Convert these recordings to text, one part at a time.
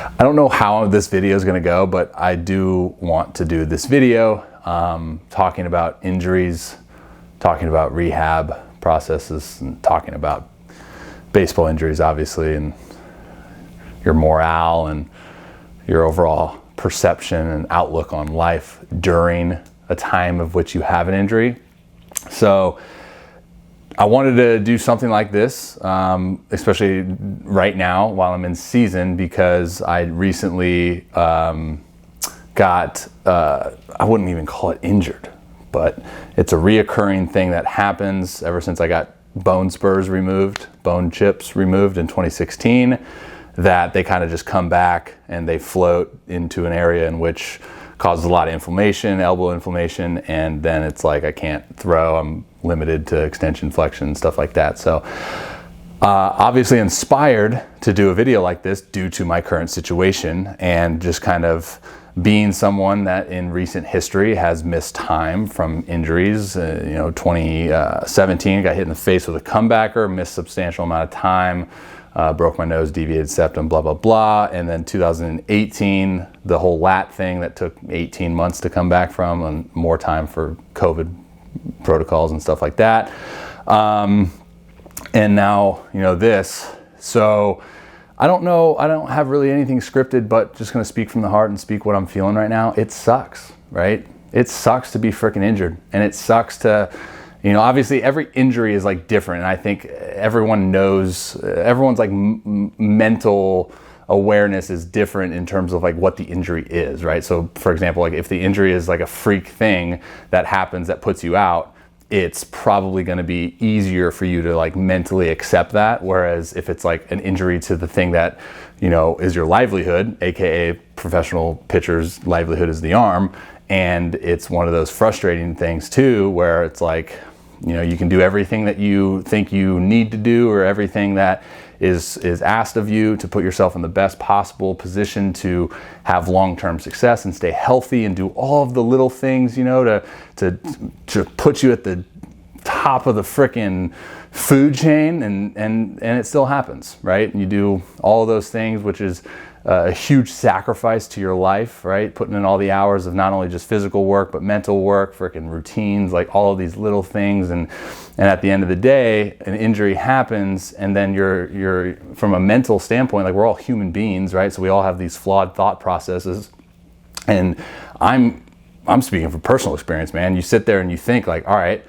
I don't know how this video is going to go, but I do want to do this video talking about injuries, talking about rehab processes, and talking about baseball injuries, obviously, and your morale and your overall perception and outlook on life during a time of which you have an injury. So I wanted to do something like this, especially right now while I'm in season, because I recently got, I wouldn't even call it injured, but it's a reoccurring thing that happens ever since I got bone spurs removed, bone chips removed in 2016, that they kind of just come back and they float into an area in which causes a lot of inflammation, elbow inflammation, and then it's like I can't throw. I'm limited to extension, flexion, stuff like that. So obviously inspired to do a video like this due to my current situation and just kind of being someone that in recent history has missed time from injuries. 2017 got hit in the face with a comebacker, missed substantial amount of time, broke my nose, deviated septum, blah, blah, blah. And then 2018, the whole lat thing that took 18 months to come back from, and more time for COVID protocols and stuff like that. And now, this. So I don't know, I don't have really anything scripted, but just gonna speak from the heart and speak what I'm feeling right now. It sucks, right? It sucks to be freaking injured. And it sucks to, obviously every injury is like different. And I think everyone knows, everyone's like mental awareness is different in terms of like what the injury is, right? So for example, like if the injury is like a freak thing that happens that puts you out, it's probably going to be easier for you to like mentally accept that. Whereas if it's like an injury to the thing that, is your livelihood, AKA professional pitcher's livelihood is the arm. And it's one of those frustrating things too, where it's like, you can do everything that you think you need to do, or everything that is asked of you to put yourself in the best possible position to have long-term success and stay healthy and do all of the little things, to put you at the top of the frickin' food chain, and it still happens, right? And you do all of those things, which is a huge sacrifice to your life, right? Putting in all the hours of not only just physical work, but mental work, freaking routines, like all of these little things. And at the end of the day, an injury happens, and then you're from a mental standpoint, like we're all human beings, right? So we all have these flawed thought processes. And I'm speaking from personal experience, man. You sit there and you think like, all right,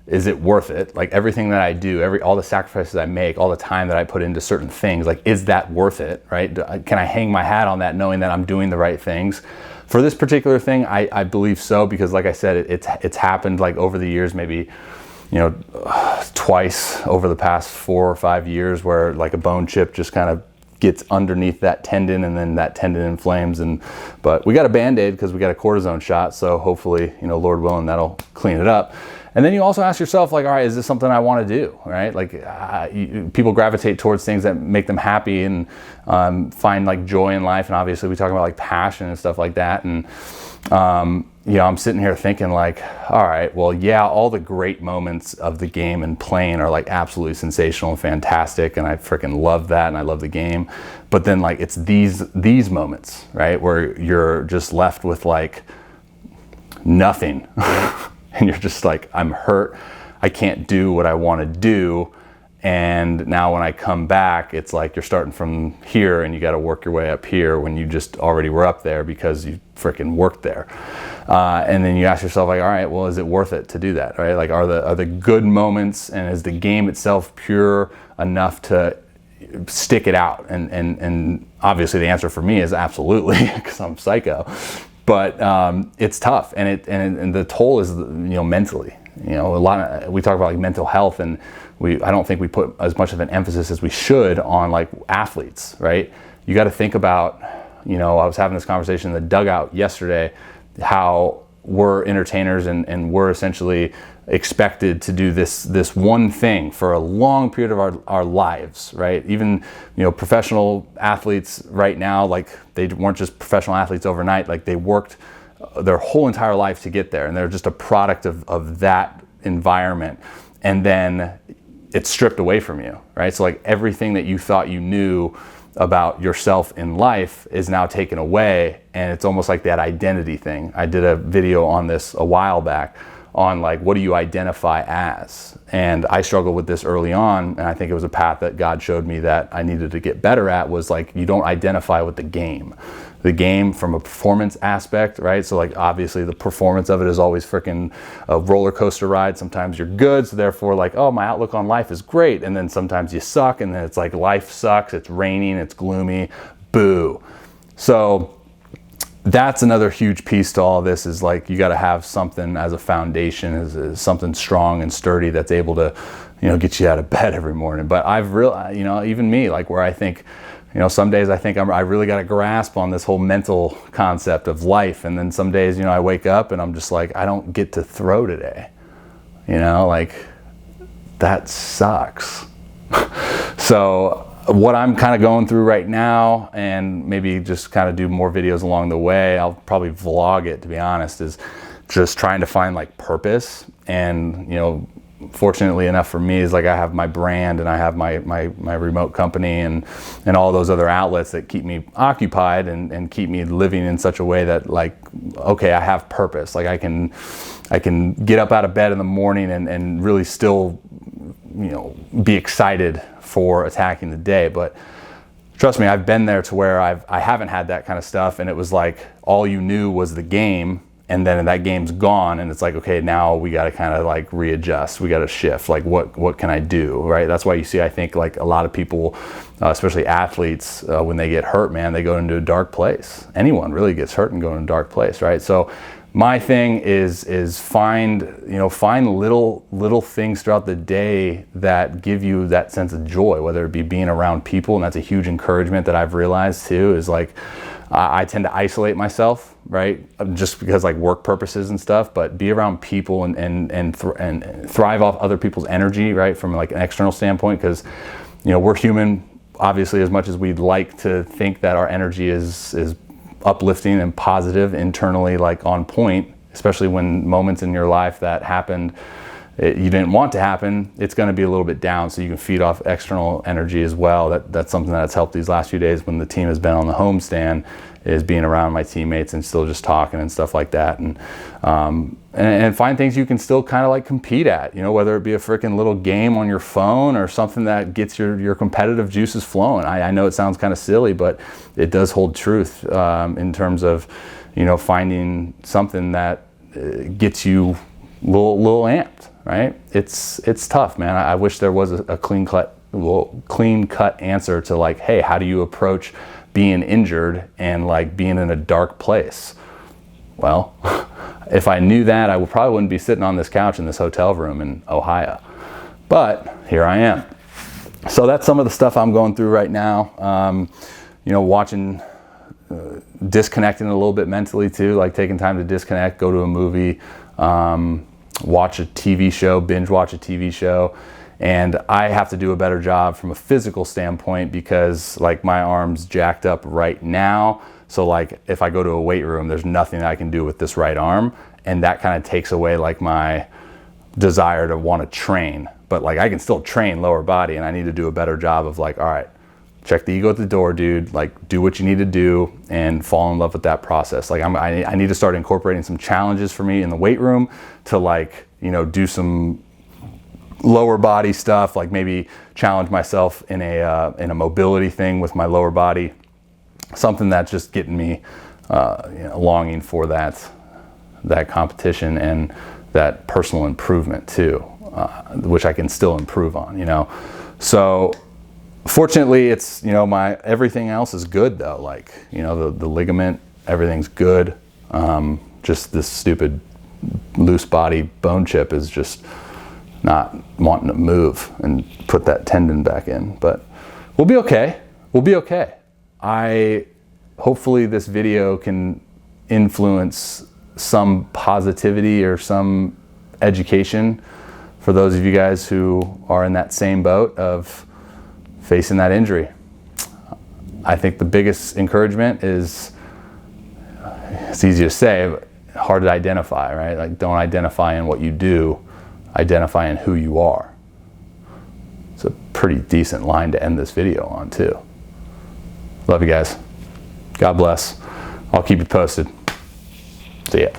is it worth it? Like everything that I do, all the sacrifices I make, all the time that I put into certain things, like, is that worth it, right? Can I hang my hat on that knowing that I'm doing the right things? For this particular thing, I believe so, because like I said, it's happened like over the years, maybe, twice over the past 4 or 5 years, where like a bone chip just kind of gets underneath that tendon, and then that tendon inflames. But we got a Band-Aid because we got a cortisone shot. So hopefully, Lord willing, that'll clean it up. And then you also ask yourself, like, all right, is this something I want to do, right? Like people gravitate towards things that make them happy and find like joy in life. And obviously we talk about like passion and stuff like that. And, I'm sitting here thinking like, all right, well, yeah, all the great moments of the game and playing are like absolutely sensational and fantastic. And I freaking love that. And I love the game. But then like, it's these moments, right? Where you're just left with like nothing. And you're just like, I'm hurt. I can't do what I want to do. And now when I come back, it's like you're starting from here and you got to work your way up here when you just already were up there because you freaking worked there. And then you ask yourself like, all right, well, is it worth it to do that, right? Like, are the good moments, and is the game itself pure enough to stick it out? And obviously the answer for me is absolutely, because I'm psycho. But it's tough, and the toll is mentally. We talk about like mental health, and I don't think we put as much of an emphasis as we should on like athletes, right? You got to think about, I was having this conversation in the dugout yesterday, how we're entertainers and we're essentially expected to do this one thing for a long period of our lives, right? Even, professional athletes right now, like they weren't just professional athletes overnight, like they worked their whole entire life to get there, and they're just a product of that environment. And then it's stripped away from you, right? So like everything that you thought you knew about yourself in life is now taken away, and it's almost like that identity thing. I did a video on this a while back on like, what do you identify as? And I struggled with this early on, and I think it was a path that God showed me that I needed to get better at, was like, you don't identify with the game. The game from a performance aspect, right? So like, obviously the performance of it is always freaking a roller coaster ride. Sometimes you're good, so therefore like, oh, my outlook on life is great. And then sometimes you suck, and then it's like, life sucks, it's raining, it's gloomy, boo. So that's another huge piece to all this, is like, you got to have something as a foundation, is something strong and sturdy that's able to, you know, get you out of bed every morning. But I've really, you know, even me, like, where I think, you know, some days I think I really got a grasp on this whole mental concept of life. And then some days, you know, I wake up and I'm just like, I don't get to throw today. You know, like, that sucks. So what I'm kind of going through right now, and maybe just kind of do more videos along the way, I'll probably vlog it, to be honest, is just trying to find like purpose. And, you know, fortunately enough for me, is like, I have my brand, and I have my remote company, and all those other outlets that keep me occupied and keep me living in such a way that, like, okay, I have purpose. Like, I can get up out of bed in the morning and really still, you know, be excited for attacking the day. But trust me, I've been there to where I haven't had that kind of stuff, and it was like, all you knew was the game, and then that game's gone, and it's like, okay, now we got to kind of like readjust, we got to shift, like, what can I do, right? That's why you see, I think, like, a lot of people, especially athletes, when they get hurt, man, they go into a dark place. Anyone really gets hurt and go in a dark place, right? So my thing is find little things throughout the day that give you that sense of joy, whether it be being around people. And that's a huge encouragement that I've realized too, is like, I tend to isolate myself, right? Just because, like, work purposes and stuff, but be around people and thrive off other people's energy, right? From like an external standpoint, because, you know, we're human, obviously, as much as we'd like to think that our energy is uplifting and positive internally, like on point, especially when moments in your life that happened you didn't want to happen, it's going to be a little bit down, so you can feed off external energy as well. That's something that's helped these last few days when the team has been on the homestand, is being around my teammates and still just talking and stuff like that, and find things you can still kind of like compete at, you know, whether it be a freaking little game on your phone or something that gets your competitive juices flowing. I know it sounds kind of silly, but it does hold truth in terms of, you know, finding something that gets you a little amped, right? It's tough, man. I wish there was a clean cut answer to, like, hey, how do you approach being injured and like being in a dark place? Well, if I knew that, I probably wouldn't be sitting on this couch in this hotel room in Ohio. But here I am. So that's some of the stuff I'm going through right now. You know, watching, disconnecting a little bit mentally too, like taking time to disconnect, go to a movie, watch a TV show, binge watch a TV show. And I have to do a better job from a physical standpoint, because like my arm's jacked up right now. So like if I go to a weight room, there's nothing I can do with this right arm. And that kind of takes away like my desire to want to train. But like I can still train lower body, and I need to do a better job of like, all right, check the ego at the door, dude. Like, do what you need to do and fall in love with that process. Like I need to start incorporating some challenges for me in the weight room to, like, you know, do some lower body stuff, like maybe challenge myself in a mobility thing with my lower body, something that's just getting me you know, longing for that competition and that personal improvement too, which I can still improve on, you know. So fortunately, it's, you know, everything else is good though. Like, you know, the ligament, everything's good. Just this stupid loose body bone chip is just not wanting to move and put that tendon back in. But we'll be okay. We'll be okay. Hopefully this video can influence some positivity or some education for those of you guys who are in that same boat of facing that injury. I think the biggest encouragement is, it's easy to say, but hard to identify, right? Like, don't identify in what you do, identify in who you are. It's a pretty decent line to end this video on too. Love you guys. God bless. I'll keep you posted. See ya.